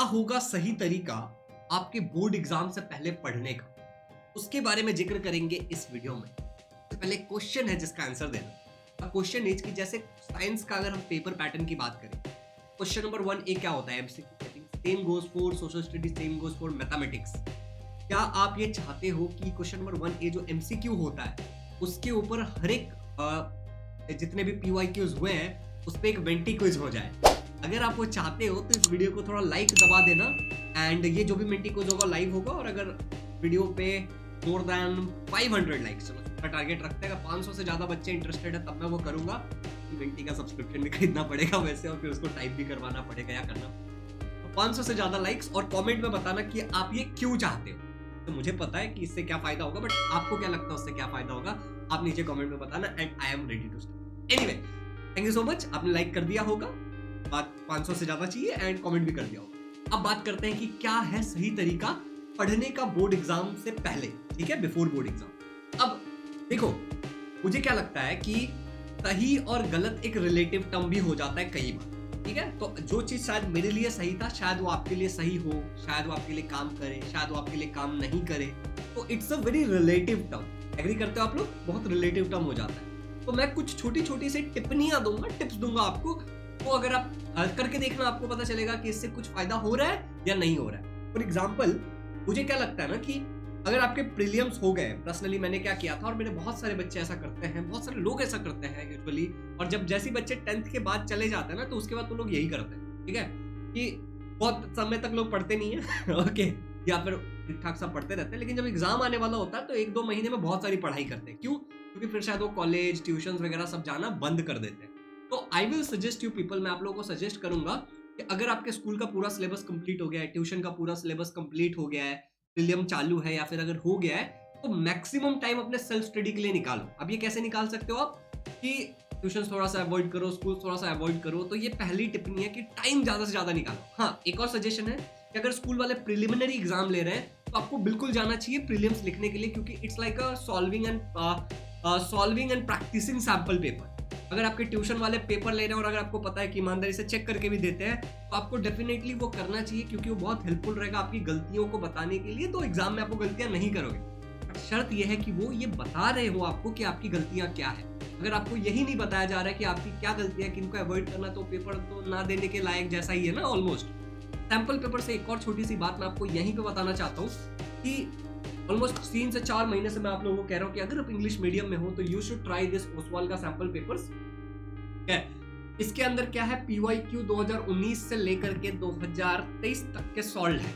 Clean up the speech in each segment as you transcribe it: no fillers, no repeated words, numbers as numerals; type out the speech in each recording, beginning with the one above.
होगा सही तरीका आपके बोर्ड एग्जाम से पहले पढ़ने का? उसके बारे में जिक्र करेंगे इस वीडियो में। तो पहले क्वेश्चन है जिसका आंसर देना। क्वेश्चन इज कि जैसे साइंस का अगर हम पेपर पैटर्न की बात करें, क्वेश्चन नंबर 1 क्या होता है? MCQ. Same goes for social studies, same goes for mathematics. क्या आप ये चाहते हो कि क्वेश्चन नंबर 1 जो एमसीक्यू होता है उसके ऊपर हर एक जितने भी पीवाईक्यूज हुए हैं उस पर एक वेंटी क्विज हो जाए? अगर आप वो चाहते हो तो इस वीडियो को थोड़ा लाइक दबा देना। एंड ये जो भी मेंटी क्विज होगा लाइव होगा, और अगर वीडियो पे मोर देन 500 लाइक्स, चलो उसका टारगेट रखते हैं, 500 से ज्यादा बच्चे इंटरेस्टेड है तब मैं वो करूंगा। मेंटी का सब्सक्रिप्शन भी खरीदना पड़ेगा वैसे, और फिर उसको टाइप भी करवाना पड़ेगा या करना। तो 500 से ज्यादा लाइक्स और कमेंट में बताना कि आप ये क्यों चाहते हो। तो मुझे पता है कि इससे क्या फायदा होगा, बट आपको क्या लगता है उससे क्या फायदा होगा, आप नीचे कमेंट में बताना। And I am ready to start. Anyway, thank you so much. आपने लाइक कर दिया होगा, बात 500 से ज्यादा चाहिए, एंड कमेंट भी कर दिया होगा। अब बात करते हैं कि क्या है सही तरीका पढ़ने का बोर्ड एग्जाम से पहले, ठीक है, बिफोर बोर्ड एग्जाम। अब देखो, मुझे क्या लगता है कि सही और गलत एक रिलेटिव टर्म भी हो जाता है कई बार, ठीक है। तो जो चीज शायद मेरे लिए सही था, शायद वो आपके लिए सही हो, शायद वो आपके लिए काम करे, शायद वो आपके लिए काम नहीं करे। तो it's a very relative term. Agree करते हो आप लोग? बहुत रिलेटिव टर्म हो जाता है। तो मैं कुछ छोटी छोटी सी टिप्पणियां दूंगा, टिप्स दूंगा आपको। तो अगर आप करके देखना, आपको पता चलेगा कि इससे कुछ फायदा हो रहा है या नहीं हो रहा है। फॉर एग्जाम्पल, मुझे क्या लगता है ना कि अगर आपके प्रीलिम्स हो गए, पर्सनली मैंने क्या किया था, और मेरे बहुत सारे बच्चे ऐसा करते हैं, बहुत सारे लोग ऐसा करते हैं यूजुअली। और जब जैसे बच्चे 10th के बाद चले जाते हैं ना, तो उसके बाद तो लोग यही करते हैं, ठीक है, कि बहुत समय तक लोग पढ़ते नहीं है ओके, या फिर ठीक ठाक सा पढ़ते रहते हैं, लेकिन जब एग्जाम आने वाला होता है तो 1-2 महीने में बहुत सारी पढ़ाई करते हैं। क्यों? क्योंकि फिर शायद वो कॉलेज, ट्यूशन वगैरह सब जाना बंद कर देते हैं। तो I will suggest you people, मैं आप लोगों को सजेस्ट करूंगा कि अगर आपके स्कूल का पूरा सिलेबस कंप्लीट हो गया है, ट्यूशन का पूरा सिलेबस कंप्लीट हो गया है, प्रीलियम चालू है, या फिर अगर हो गया है, तो मैक्सिमम टाइम अपने सेल्फ स्टडी के लिए निकालो। अब ये कैसे निकाल सकते हो आप? कि ट्यूशन थोड़ा सा अवॉइड करो, स्कूल थोड़ा सा अवॉइड करो। तो ये पहली टिप्पणी है कि टाइम ज्यादा से ज्यादा निकालो। हाँ, एक और सजेशन है कि अगर स्कूल वाले प्रिलिमिनरी एग्जाम ले रहे हैं तो आपको बिल्कुल जाना चाहिए प्रीलिम्स लिखने के लिए, क्योंकि it's like a solving and practicing sample paper. अगर आपके ट्यूशन वाले पेपर ले रहे हैं और अगर आपको पता है कि ईमानदारी से चेक करके भी देते हैं, तो आपको डेफिनेटली वो करना चाहिए, क्योंकि वो बहुत हेल्पफुल रहेगा आपकी गलतियों को बताने के लिए। तो एग्जाम में आपको गलतियां नहीं करोगे। शर्त यह है कि वो ये बता रहे हो आपको कि आपकी गलतियां क्या है। अगर आपको यही नहीं बताया जा रहा है कि आपकी क्या गलतियां, किनको अवॉइड करना, तो पेपर तो ना देने के लायक जैसा ही है ना ऑलमोस्ट। सैंपल पेपर से एक और छोटी सी बात मैं आपको यहीं पे बताना चाहता हूँ कि ऑलमोस्ट 3 से 4 महीने से मैं आप लोगों को कह रहा हूँ कि अगर आप इंग्लिश मीडियम में हो तो you should try this Oswal का सैंपल पेपर्स। इसके अंदर क्या है, पीवाईक्यू 2019 से लेकर के 2023 तक के सॉल्व है,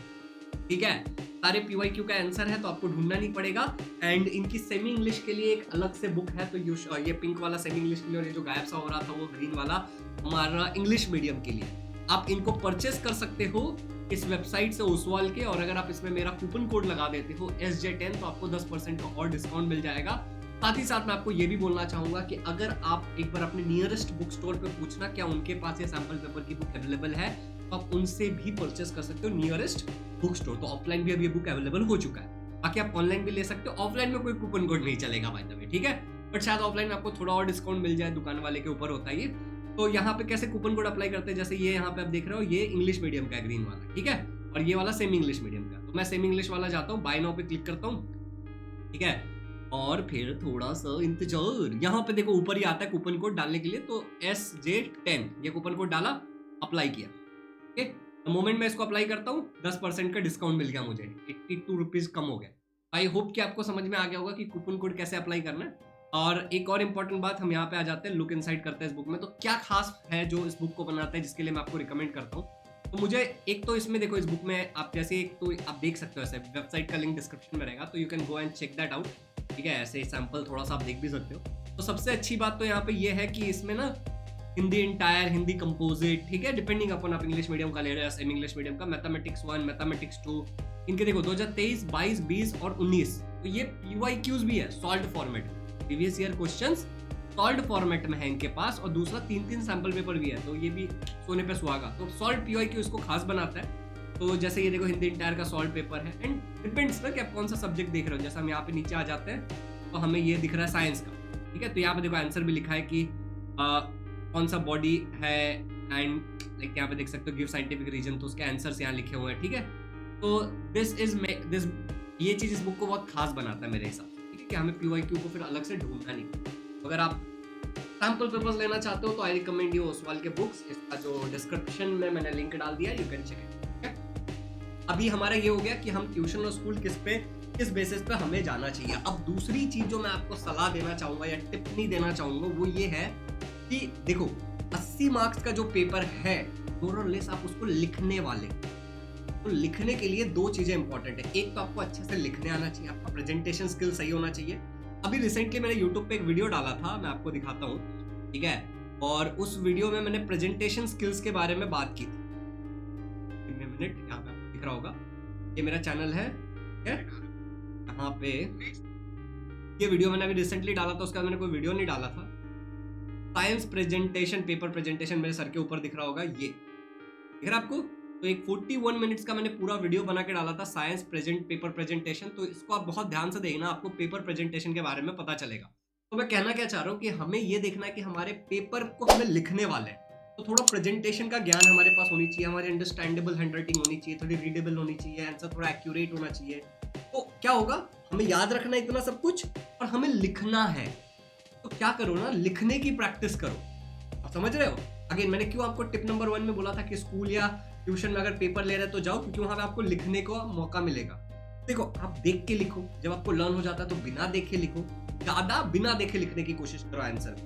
ठीक है। सारे पीवाईक्यू का आंसर है, तो आपको ढूंढना नहीं पड़ेगा। एंड इनकी सेमी इंग्लिश के लिए एक अलग से बुक है, तो ये पिंक वाला सेमी इंग्लिश के लिए, और ये जो गायब सा हो रहा था वो ग्रीन वाला हमारा इंग्लिश मीडियम के लिए। आप इनको परचेस कर सकते हो इस वेबसाइट से, ओसवाल के। और अगर आप इसमें मेरा कूपन कोड लगा देते हो SJ10, तो आपको 10% का और डिस्काउंट मिल जाएगा। साथ ही साथ मैं आपको ये भी बोलना चाहूंगा कि अगर आप एक बार अपने नियरेस्ट बुक स्टोर पे पूछना क्या उनके पास ये सैंपल पेपर की बुक अवेलेबल है, तो आप उनसे भी परचेस कर सकते हो नियरेस्ट बुक स्टोर। तो ऑफलाइन भी अब ये बुक अवेलेबल हो चुका है, बाकी आप ऑनलाइन भी ले सकते हो। ऑफलाइन में कोई कूपन कोड नहीं चलेगा बाय द वे, ठीक है, बट शायद ऑफलाइन में आपको थोड़ा और डिस्काउंट मिल जाए, दुकान वाले के ऊपर होता है ये। तो यहाँ पे कैसे कूपन कोड अप्लाई करते हैं, जैसे ये यहाँ पे आप देख रहे हो, ये इंग्लिश मीडियम का ग्रीन वाला, ठीक है, और ये वाला सेमी इंग्लिश मीडियम का। तो मैं सेमी इंग्लिश वाला जाता हूँ, बाय नाउ पे क्लिक करता हूँ, ठीक है, और फिर थोड़ा सा इंतजार। यहाँ पे देखो ऊपर ही आता है कूपन कोड डालने के लिए, तो SJ10 ये कूपन कोड डाला, अप्लाई किया, ठीक है। मोमेंट में इसको अप्लाई करता हूँ, 10% का डिस्काउंट मिल गया मुझे, 82 रुपीज कम हो गया। आई होप कि आपको समझ में आ गया होगा कि कूपन कोड कैसे अप्लाई करना है। और एक और इम्पोर्टेंट बात, हम यहाँ पे आ जाते हैं, लुक इनसाइड करते हैं इस बुक में। तो क्या खास है जो इस बुक को बनाता है, जिसके लिए मैं आपको रिकमेंड करता हूँ। तो मुझे एक तो इसमें देखो, इस बुक में आप जैसे एक तो आप देख सकते हो, ऐसे वेबसाइट का लिंक डिस्क्रिप्शन में रहेगा, तो you can go and check that out, ठीक है। ऐसे सैंपल थोड़ा सा आप देख भी सकते हो। तो सबसे अच्छी बात तो यहाँ पे ये है कि इसमें ना हिंदी इंटायर, हिंदी कंपोजिट, ठीक है, डिपेंडिंग अपन आप इंग्लिश मीडियम का ले रहे हैं, सेमी इंग्लिश मीडियम का, मैथमेटिक्स 1, मैथमेटिक्स 2, इनके देखो 2023, 22, 20 और 19। तो ये पीवाईक्यूज भी है solved format, previous year questions solved format में है इनके पास, और दूसरा 3-3 सैंपल पेपर भी है, तो ये भी सोने पे सुहागा। तो सॉल्व्ड पीवाईक्यू इसको खास बनाता है। तो जैसे ये देखो हिंदी इंटायर का सॉल्व पेपर है, एंड डिपेंड्स ना कि आप कौन सा सब्जेक्ट देख रहे हो। जैसे हम यहाँ पे नीचे आ जाते हैं, तो हमें ये दिख रहा है साइंस का, ठीक है। तो यहाँ पे देखो आंसर भी लिखा है कि कौन सा बॉडी है, एंड लाइक यहाँ पे देख सकते हो गिव साइंटिफिक रीजन, तो उसके आंसर्स यहाँ लिखे हुए हैं, ठीक है। तो दिस ये चीज़ इस बुक को बहुत खास बनाता है मेरे हिसाब से, ठीक है, कि हमें PYQ को फिर अलग से ढूंढना नहीं पड़ता। अगर आप सैम्पल पेपर्स लेना चाहते हो तो आई रिकमेंड यू ओसवाल के बुक्स, इसका जो डिस्क्रिप्शन में मैंने लिंक डाल दिया, यू कैन चेक इट, ठीक है। अभी हमारा ये हो गया कि हम ट्यूशन और स्कूल किस बेसिस पे हमें जाना चाहिए। अब दूसरी चीज जो मैं आपको सलाह देना चाहूंगा या टिप्पणी देना चाहूंगा वो ये है कि देखो 80 मार्क्स का जो पेपर है मोर और लेस आप उसको लिखने वाले, तो लिखने के लिए दो चीजें इंपॉर्टेंट है। एक तो आपको अच्छे से लिखने आना चाहिए, आपका प्रेजेंटेशन स्किल सही होना चाहिए। अभी रिसेंटली मैंने यूट्यूब पे एक वीडियो डाला था, मैं आपको दिखाता हूँ, ठीक है, और उस वीडियो में मैंने प्रेजेंटेशन स्किल्स के बारे में बात की थी। मिनट यहाँ पे आपको दिख रहा होगा, ये मेरा चैनल है, ठीक है, यहाँ पे ये वीडियो मैंने अभी रिसेंटली डाला था, उसके बाद मैंने कोई वीडियो नहीं डाला था। साइंस प्रेजेंटेशन, पेपर प्रेजेंटेशन मेरे सर के ऊपर दिख रहा होगा, ये दिख रहा है आपको। तो एक 41 मिनट्स का मैंने पूरा वीडियो बना के डाला था, साइंस पेपर प्रेजेंटेशन। तो इसको आप बहुत ध्यान से देखना, आपको पेपर प्रेजेंटेशन के बारे में पता चलेगा। तो मैं कहना क्या चाह रहा हूँ कि हमें ये देखना है कि हमारे पेपर को हमें लिखने वाले हैं, तो थोड़ा प्रेजेंटेशन का ज्ञान हमारे पास होनी चाहिए, हमारी अंडरस्टैंडेबल हैंडराइटिंग होनी चाहिए, थोड़ी रीडेबल होनी चाहिए, आंसर थोड़ा एक्यूरेट होना चाहिए। तो क्या होगा, हमें याद रखना है इतना सब कुछ और हमें लिखना है। तो क्या करो ना, लिखने की प्रैक्टिस करो। आप समझ रहे हो? अगेन मैंने क्यों आपको टिप नंबर 1 में बोला था कि स्कूल या ट्यूशन में अगर पेपर ले रहे तो जाओ, क्योंकि वहां पे आपको लिखने का मौका मिलेगा। देखो आप देख के लिखो, जब आपको लर्न हो जाता है तो बिना देखे लिखो, ज्यादा बिना देखे लिखने की कोशिश करो आंसर।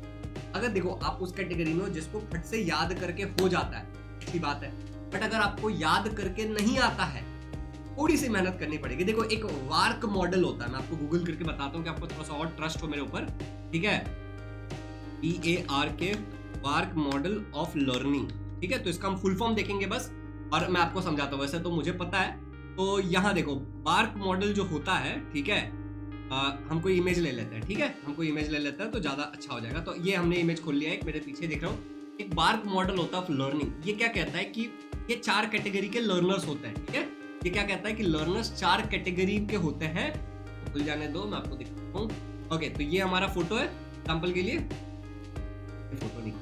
अगर देखो आप उस कैटेगरी में हो जिसको फट से याद करके हो जाता है, अच्छी बात है, बट अगर आपको याद करके नहीं आता है थोड़ी सी मेहनत करनी पड़ेगी। देखो एक वार्क मॉडल होता है, मैं आपको गूगल करके बताता हूँ कि आपको थोड़ा सा और ट्रस्ट हो मेरे ऊपर, ठीक है, PARK, वार्क मॉडल ऑफ लर्निंग, ठीक है। तो इसका हम फुल फॉर्म देखेंगे बस, और मैं आपको समझाता हूँ, वैसे तो मुझे पता है। तो यहाँ देखो वार्क मॉडल जो होता है, ठीक है, हम कोई इमेज ले लेते हैं, ठीक है, हम कोई इमेज ले लेते हैं तो ज्यादा अच्छा हो जाएगा। तो ये हमने इमेज खोल लिया है, एक मेरे पीछे देख रहा हूँ, एक वार्क मॉडल होता है ऑफ लर्निंग। ये क्या कहता है कि ये 4 कैटेगरी के लर्नर्स होते हैं, ठीक है। ये क्या कहता है कि लर्नर्स 4 कैटेगरी के होते हैं। तो खुल जाने दो, मैं आपको दिखाता हूँ। ओके, तो ये हमारा फोटो है सैंपल के लिए, फोटो नहीं,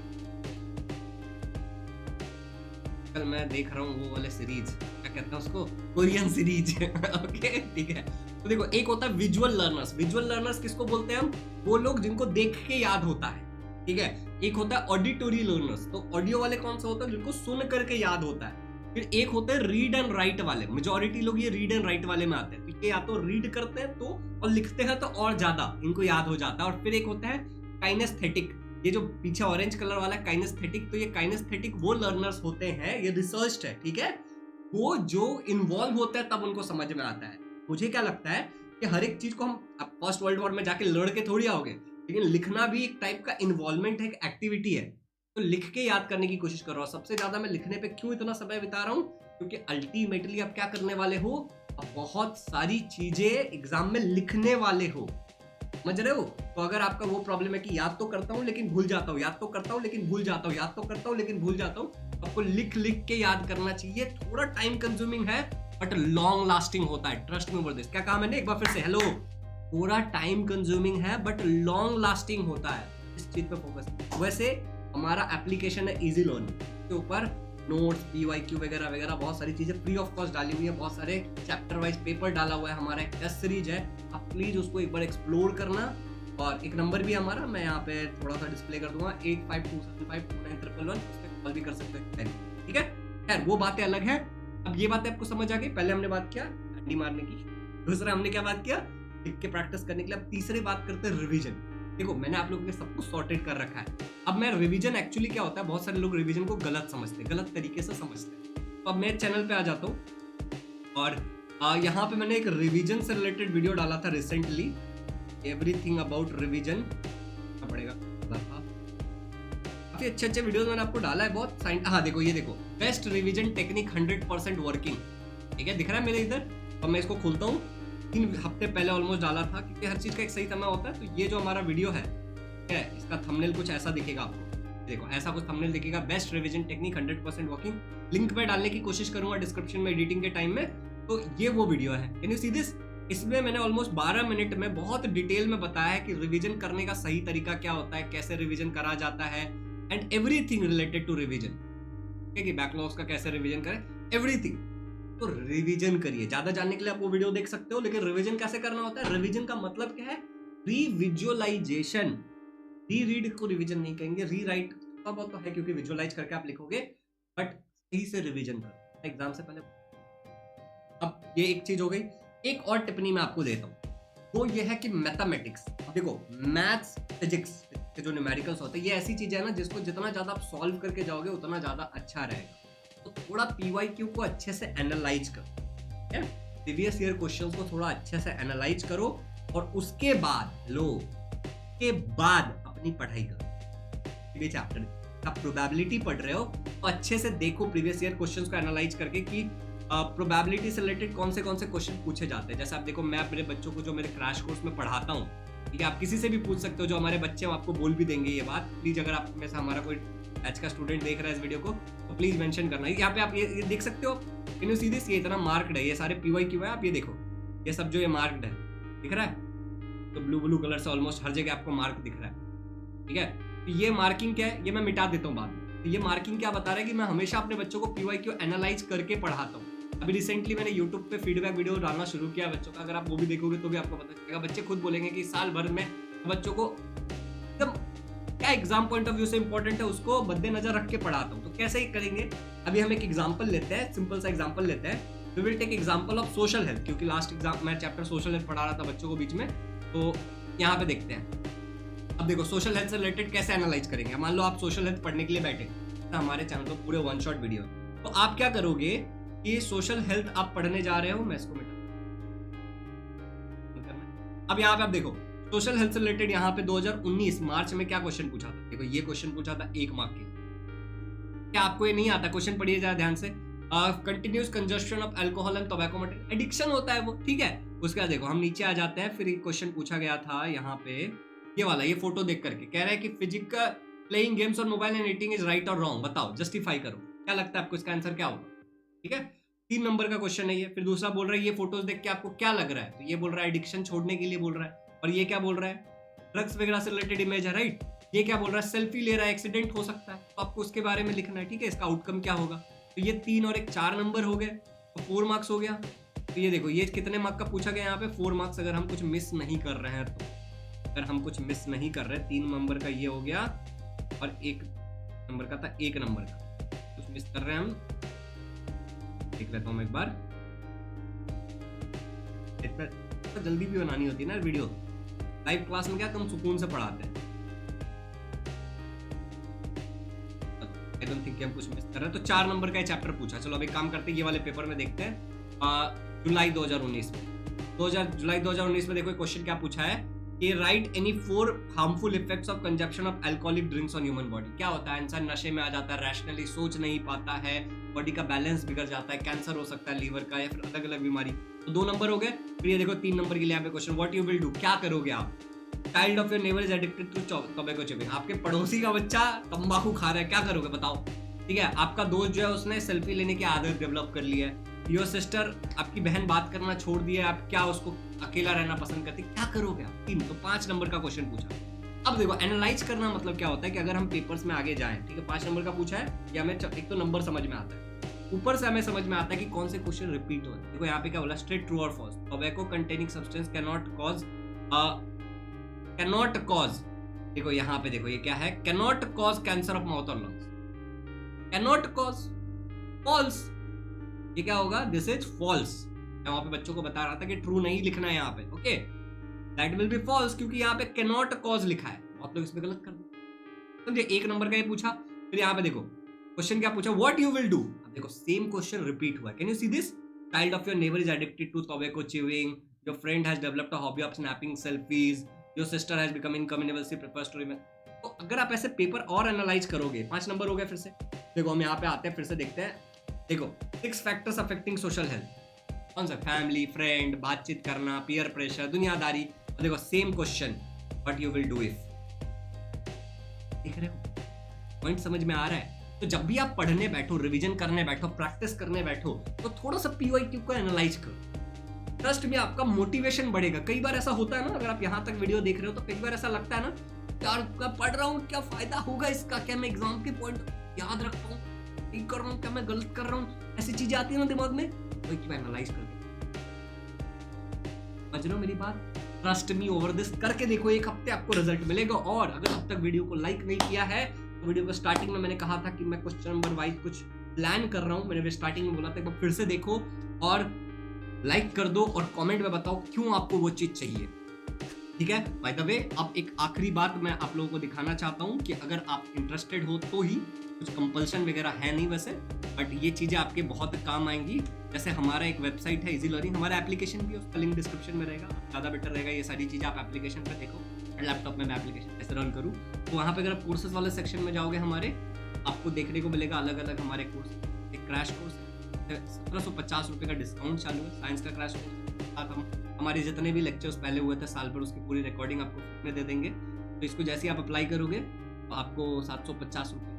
कल मैं देख रहा हूँ वो वाले सीरीज, क्या कहते हैं उसको, कोरियन सीरीज ओके, ठीक है। तो देखो एक होता है विजुअल लर्नर्स। विजुअल लर्नर्स किसको बोलते हैं हम? वो लोग जिनको देख के याद होता है, ठीक है। एक होता है ऑडिटोरी लर्नर्स, तो ऑडियो वाले कौन सा होता है? जिनको सुन करके याद होता है। फिर एक होते हैं रीड एंड राइट वाले, मेजॉरिटी लोग ये रीड एंड राइट वाले में आते हैं, तो ये या तो रीड करते हैं तो और लिखते हैं तो और ज्यादा इनको याद हो जाता है। और फिर एक होता है काइनेस्थेटिक, ये जो पीछे ऑरेंज कलर वाला है काइनेस्थेटिक, तो ये काइनेस्थेटिक वो लर्नर्स होते हैं, ये रिसर्च्ड है, ठीक है, वो जो इन्वॉल्व होते हैं तब उनको समझ में आता है। मुझे क्या लगता है कि हर एक चीज को हम फर्स्ट वर्ल्ड वॉर में जाके लड़ के थोड़ी आओगे, लेकिन लिखना भी एक टाइप का इन्वॉल्वमेंट है, एक एक्टिविटी है, तो लिख के याद करने की कोशिश करो। सबसे ज्यादा मैं लिखने पे क्यों इतना समय बिता रहा हूँ, क्योंकि अल्टीमेटली आप क्या करने वाले हो, आप बहुत सारी चीजें एग्जाम में लिखने वाले हो, समझ रहे हो। तो अगर आपका वो प्रॉब्लम है कि याद तो करता हूँ लेकिन भूल जाता हूँ, याद तो करता हूँ लेकिन भूल जाता हूँ, याद तो करता हूँ लेकिन भूल जाता हूँ, आपको लिख लिख के याद करना चाहिए। थोड़ा टाइम कंज्यूमिंग है बट लॉन्ग लास्टिंग होता है, ट्रस्ट मी फॉर दिस। क्या कहा मैंने एक बार फिर से, हेलो, थोड़ा टाइम कंज्यूमिंग है बट लॉन्ग लास्टिंग होता है, इस चीज पे फोकस। वैसे हमारा एप्लीकेशन है इजी लर्निंग के ऊपर, नोट्स, PYQ वगैरह वगैरह बहुत सारी चीजें फ्री ऑफ कॉस्ट डाली हुई है, बहुत सारे चैप्टर वाइज पेपर डाला हुआ है, हमारा एक टेस्ट सीरीज है, आप प्लीज उसको एक बार एक्सप्लोर करना। और एक नंबर भी हमारा मैं यहाँ पे थोड़ा सा डिस्प्ले कर दूंगा, 8527529111, उस पर कॉल भी कर सकते हैं, ठीक है। खैर वो बातें अलग है। अब ये बातें आपको समझ आ गई। पहले हमने बात किया डंडी मारने की, दूसरा हमने क्या बात किया, लिख के प्रैक्टिस करने के लिए। अब तीसरी बात करते हैं रिवीजन। देखो मैंने आप लोगों के सब कुछ सॉर्टेड कर रखा है। अब मैं रिवीजन एक्चुअली क्या होता है, बहुत सारे लोग रिवीजन को गलत समझते हैं, गलत तरीके से समझते हैं। तो अब मैं चैनल पे आ जाता हूँ और यहाँ पे मैंने एक रिवीजन से रिलेटेड वीडियो डाला था रिसेंटली, एवरीथिंग अबाउट रिवीजन पड़ेगा, काफी अच्छे वीडियोस मैंने आपको डाला है बहुत। हाँ देखो, ये देखो, बेस्ट रिवीजन टेक्निक 100% वर्किंग, ठीक है, दिख रहा है मेरे इधर। और मैं इसको खोलता हूँ, 3 हफ्ते पहले ऑलमोस्ट डाला था, क्योंकि हर चीज का एक सही समय होता है। तो ये जो हमारा वीडियो है, इसका थंबनेल कुछ ऐसा दिखेगा आपको, देखो ऐसा कुछ थंबनेल दिखेगा, best revision technique 100% working. Link पे डालने की कोशिश करूंगा डिस्क्रिप्शन में एडिटिंग के टाइम में। तो ये वो वीडियो है, कैन यू सी दिस। इसमें मैंने ऑलमोस्ट 12 मिनट में बहुत डिटेल में बताया है कि रिवीजन करने का सही तरीका क्या होता है, कैसे रिवीजन करा जाता है, and everything related to revision. है कि बैकलॉग्स का कैसे रिवीजन करें, एवरीथिंग। तो रिवीजन करिए। ज्यादा जानने के लिए आप वो वीडियो देख सकते हो, लेकिन रिवीजन कैसे करना होता है, रिवीजन का मतलब क्या है, रिविजुअलाइजेशन। रीड को रिवीजन नहीं कहेंगे, रीराइट थोड़ा बहुत तो है क्योंकि विजुअलाइज करके आप लिखोगे, बट सही से रिवीजन करो एग्जाम से पहले। अब ये एक चीज हो गई। एक और टिप्पणी मैं आपको देता हूँ, वो ये है कि मैथमेटिक्स, देखो मैथ्स फिजिक्स के जो न्यूमेरिकल्स होते हैं, ये ऐसी चीज है ना जिसको जितना ज्यादा आप सॉल्व करके जाओगे उतना ज्यादा अच्छा रहेगा। तो थोड़ा पीवाईक्यू को अच्छे से एनालाइज करो, है प्रीवियस ईयर क्वेश्चंस को थोड़ा अच्छे से एनालाइज करो, और उसके बाद के बाद अपनी पढ़ाई करो। ये चैप्टर आप प्रोबेबिलिटी पढ़ रहे हो तो अच्छे से देखो प्रीवियस ईयर क्वेश्चंस को एनालाइज करके कि प्रोबेबिलिटी से रिलेटेड कौन से क्वेश्चन पूछे जाते हैं। जैसे आप देखो, मैं अपने बच्चों को जो मेरे क्रैश कोर्स में पढ़ाता हूँ, ठीक है, आप किसी से भी पूछ सकते हो जो हमारे बच्चे हैं, आपको बोल भी देंगे ये बात। प्लीज अगर आप में से हमारा कोई बैच का स्टूडेंट देख रहा है इस वीडियो को तो प्लीज मेंशन करना। यहाँ पे आप ये देख सकते हो, कैन यू सी दिस, ये इतना मार्क्ड है, ये सारे पीवाईक्यू है, आप ये देखो, ये सब जो ये मार्क्ड है, दिख रहा है, तो ब्लू कलर से ऑलमोस्ट हर जगह आपको मार्क दिख रहा है, ठीक है। तो ये मार्किंग क्या है, ये मैं मिटा देता हूँ बाद में। तो ये मार्किंग क्या बता रहा है कि मैं हमेशा अपने बच्चों को पीवाईक्यू एनालाइज करके पढ़ाता हूँ। अभी रिसेंटली मैंने YouTube पे फीडबैक वीडियो डालना शुरू किया बच्चों का, अगर आप वो भी देखोगे तो भी आपको पता चलेगा। बच्चे खुद बोलेंगे कि साल भर में बच्चों को एकदम क्या एग्जाम पॉइंट ऑफ व्यू से इंपॉर्टेंट है उसको मद्देनजर रख के पढ़ाता हूँ। तो कैसे ही करेंगे, अभी हम एक एग्जाम्पल लेते हैं, सिंपल सा एग्जाम्पल लेते हैं। We will take example of social health, क्योंकि लास्ट एग्जाम मैं चैप्टर सोशल हेल्थ पढ़ा रहा था बच्चों को बीच में, तो यहाँ पे देखते हैं। अब देखो सोशल हेल्थ से रिलेटेड कैसे एनालाइज करेंगे। मान लो आप सोशल हेल्थ पढ़ने के लिए बैठे तो हमारे चैनल पर पूरे वन शॉट वीडियो, तो आप क्या करोगे कि सोशल हेल्थ आप पढ़ने जा रहे हो, मैं इसको मिटा। अब यहाँ पे आप देखो सोशल हेल्थ से रिलेटेड यहाँ पे 2019 मार्च में क्या क्वेश्चन पूछा था। देखो ये क्वेश्चन पूछा था 1 मार्क के। क्या आपको ये नहीं आता, क्वेश्चन पढ़िए जरा ध्यान से। Continuous कंजस्शन of alcohol and tobacco material, addiction होता है वो, ठीक है। उसके बाद देखो हम नीचे आ जाते हैं, फिर एक क्वेश्चन पूछा गया था यहाँ पे, ये वाला, ये फोटो देख करके कह रहा है कि physical playing games on mobile and eating is right और रॉन्ग, बताओ, जस्टिफाई करो। क्या लगता है आपको इसका आंसर क्या होगा, ठीक है। 3 नंबर का क्वेश्चन है ये। फिर दूसरा बोल रहा है ये फोटोज देख के आपको क्या लग रहा है, तो ये बोल रहा है एडिक्शन छोड़ने के लिए बोल रहा है। और ये क्या बोल रहा है, ड्रग्स वगैरह से रिलेटेड इमेज है, राइट। ये क्या बोल रहा है, सेल्फी ले रहा है, एक्सीडेंट हो सकता है, तो आपको उसके बारे में लिखना है, ठीक है, इसका आउटकम क्या होगा। तो ये 3 और 1 4 नंबर हो गए, तो 4 मार्क्स हो गया। तो ये देखो ये कितने मार्क का पूछा गया यहाँ पे, 4 मार्क्स, अगर हम कुछ मिस नहीं कर रहे हैं तो। अगर हम कुछ मिस नहीं कर रहे, 3 नंबर का ये हो गया और 1 नंबर का था, 1 नंबर का कुछ मिस कर रहे हैं हम, देख लेता हूँ एक बार। तो जल्दी भी बनानी होती है ना वीडियो, लाइव क्लास में क्या कम सुकून से पढ़ाते हैं। आई डोंट थिंक हम कुछ मिस कर रहे हैं। तो 4 नंबर का ये चैप्टर पूछा। चलो अब एक काम करते हैं, ये वाले पेपर में देखते हैं। जुलाई 2019 में जुलाई 2019 में देखो क्वेश्चन क्या पूछा है कि right any 4 harmful effects of consumption of alcoholic drinks on human body. क्या होता है, इंसान नशे में आ जाता है, रैशनली सोच नहीं पाता है, बॉडी का बैलेंस बिगड़ जाता है, कैंसर हो सकता है लीवर का, या फिर अलग अलग बीमारी। तो 2 नंबर हो गए। फिर ये देखो 3 नंबर के लिए यहाँ पे question, what you will do, क्या करोगे आप। Child of your neighbour is addicted to tobacco chipping, आपके पड़ोसी का बच्चा तंबाकू खा रहा है, क्या करोगे बताओ, ठीक है। आपका दोस्त जो है उसने सेल्फी लेने की आदत डेवलप कर ली है। योर सिस्टर, आपकी बहन बात करना छोड़ दी है, आप क्या उसको अकेला रहना पसंद करती, क्या करोगे आप। 3 तो 5 नंबर का क्वेश्चन पूछा। अब देखो एनालाइज करना मतलब क्या होता है कि अगर हम पेपर्स में आगे जाएं, ठीक है, 5 नंबर का पूछा है, या हमें एक तो नंबर समझ में आता है, ऊपर से हमें समझ में आता है कि कौन से क्वेश्चन रिपीट हो रहे हैं। देखो यहाँ पे क्या बोला, स्ट्रेट ट्रू और false. Tobacco containing substance cannot cause, देखो यहाँ पे देखो ये क्या है, cannot cause cancer of mouth और लंग्स, कैनॉट कॉज, फॉल्स, ये क्या होगा, दिस इज फॉल्स। मैं वहां पे बच्चों को बता रहा था कि ट्रू नहीं लिखना है यहाँ पे, okay, that will be false, क्योंकि यहाँ पे कैनॉट कॉज लिखा है, बहुत लोग इसमें गलत कर दो। समझे, 1 नंबर का ये पूछा। फिर यहाँ पे देखो क्वेश्चन क्या पूछा, व्हाट यू विल डू। अब देखो सेम क्वेश्चन रिपीट हुआ, can you see this, child of your neighbour is addicted to tobacco chewing, your friend has developed a hobby of snapping selfies, your sister has become incommunicable, she prefers to remain. तो अगर आप ऐसे paper और analyse करोगे, 5 number हो गए। फिर से देखो हम यहाँ पे आते हैं, फिर से देखते हैं। देखो 6 फैक्टर्स अफेक्टिंग सोशल हेल्थ, कौन सा, फैमिली, फ्रेंड, बातचीत करना, पीयर प्रेशर, दुनियादारी। और देखो same question, what you will do if. देख रहे हो, पॉइंट समझ में आ रहा है। तो जब भी आप पढ़ने बैठो, रिवीजन करने बैठो, प्रैक्टिस करने बैठो, तो थोड़ा सा पीवाईक्यू को एनालाइज करो। ट्रस्ट में आपका मोटिवेशन बढ़ेगा। कई बार ऐसा होता है ना, अगर आप यहाँ तक वीडियो देख रहे हो तो कई बार ऐसा लगता है ना, यार पढ़ रहा हूँ, क्या फायदा होगा इसका, क्या मैं एग्जाम के पॉइंट याद रख पाऊँ, ठीक कर रहा हूँ, क्या मैं गलत कर रहा हूँ, ऐसी चीजें आती है ना दिमाग में, तो एक एनालाइज करके समझ रहे हो मेरी बात। ट्रस्ट मी ओवर दिस, करके देखो, एक हफ्ते आपको रिजल्ट मिलेगा। और अगर अब तक वीडियो को लाइक नहीं किया है तो वीडियो को स्टार्टिंग में मैंने कहा था कि मैं क्वेश्चन नंबर वाइज कुछ प्लान कर रहा हूँ, मैंने स्टार्टिंग में बोला था, एक बार फिर से देखो और लाइक कर दो और कमेंट में बताओ क्यों आपको वो चीज चाहिए, ठीक है। बाय द वे, अब एक आखिरी बात मैं आप लोगों को दिखाना चाहता हूँ कि अगर आप इंटरेस्टेड हो तो ही, कुछ कंपल्शन वगैरह है नहीं वैसे, बट ये चीजें आपके बहुत काम आएंगी। जैसे हमारा एक वेबसाइट है इजी लर्निंग, हमारा एप्लीकेशन भी, उसका लिंक डिस्क्रिप्शन में रहेगा, ज़्यादा बेटर रहेगा। ये सारी चीज़ें आप एप्लीकेशन पे देखो, लैपटॉप में मैं एप्लीकेशन कैसे रन करूँ, तो वहाँ पे अगर आप कोर्सेज वाले सेक्शन में जाओगे हमारे, आपको देखने को मिलेगा अलग अलग हमारे कोर्स। एक क्रैश कोर्स है, 1750 रुपये का डिस्काउंट चालू है, साइंस का क्रैश कोर्स। साथ हम हमारे जितने भी लेक्चर्स पहले हुए थे साल भर, उसकी पूरी रिकॉर्डिंग आपको फ्री में दे देंगे। तो इसको जैसे ही आप अप्लाई करोगे तो आपको 750 रुपये,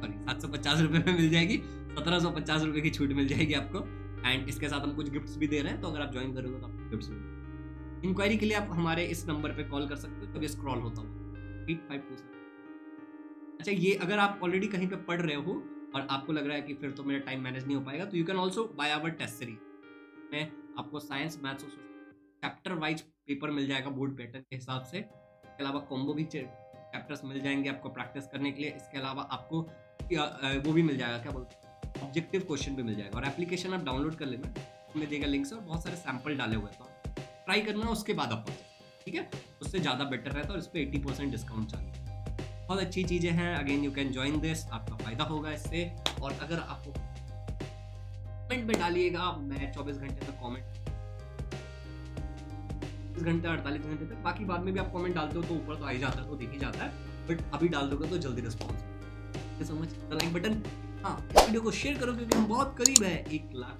सॉरी 750 रुपये में मिल जाएगी, 1750 रुपये की छूट मिल जाएगी आपको। एंड इसके साथ हम कुछ गिफ्ट्स भी दे रहे हैं, तो अगर आप ज्वाइन करोगे तो आपको गिफ्ट्स भी। इंक्वायरी के लिए आप हमारे इस नंबर पे कॉल कर सकते हो, जब स्क्रॉल होता हो 8527। अच्छा, ये अगर आप ऑलरेडी कहीं पे पढ़ रहे हो और आपको लग रहा है कि फिर तो मेरा टाइम मैनेज नहीं हो पाएगा, तो you can also buy our test series में आपको साइंस, मैथ्स और चैप्टर वाइज पेपर मिल जाएगा बोर्ड पैटर्न के हिसाब से। इसके अलावा कॉम्बो भी चैप्टर्स मिल जाएंगे आपको प्रैक्टिस करने के लिए। इसके अलावा आपको वो भी मिल जाएगा, क्या बोलते हैं, ऑब्जेक्टिव क्वेश्चन भी मिल जाएगा। और एप्लीकेशन आप डाउनलोड कर लेना, उसमें देगा लिंक से, और बहुत सारे सैंपल डाले हुए हैं, तो ट्राई करना, उसके बाद आप पढ़ो, ठीक है। उससे ज़्यादा बेटर रहता है, और इस पर 80% डिस्काउंट चालू है। बहुत अच्छी चीज़ें हैं, again you can join this, आपका फ़ायदा होगा इससे। और अगर आपको कमेंट में डालिएगा, मैं 24 घंटे तक कमेंट, 24 घंटे 48 घंटे तक, बाकी बाद में भी आप कमेंट डालते हो तो ऊपर तो आ ही जाता है, तो देख ही जाता है, बट अभी डाल दोगे तो जल्दी response. So much, like button, हाँ, इस वीडियो को शेयर करो क्योंकि हम बहुत करीब है 1 लाख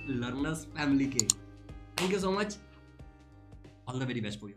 लर्नर्स फैमिली के। Thank you so much, all the very best for you.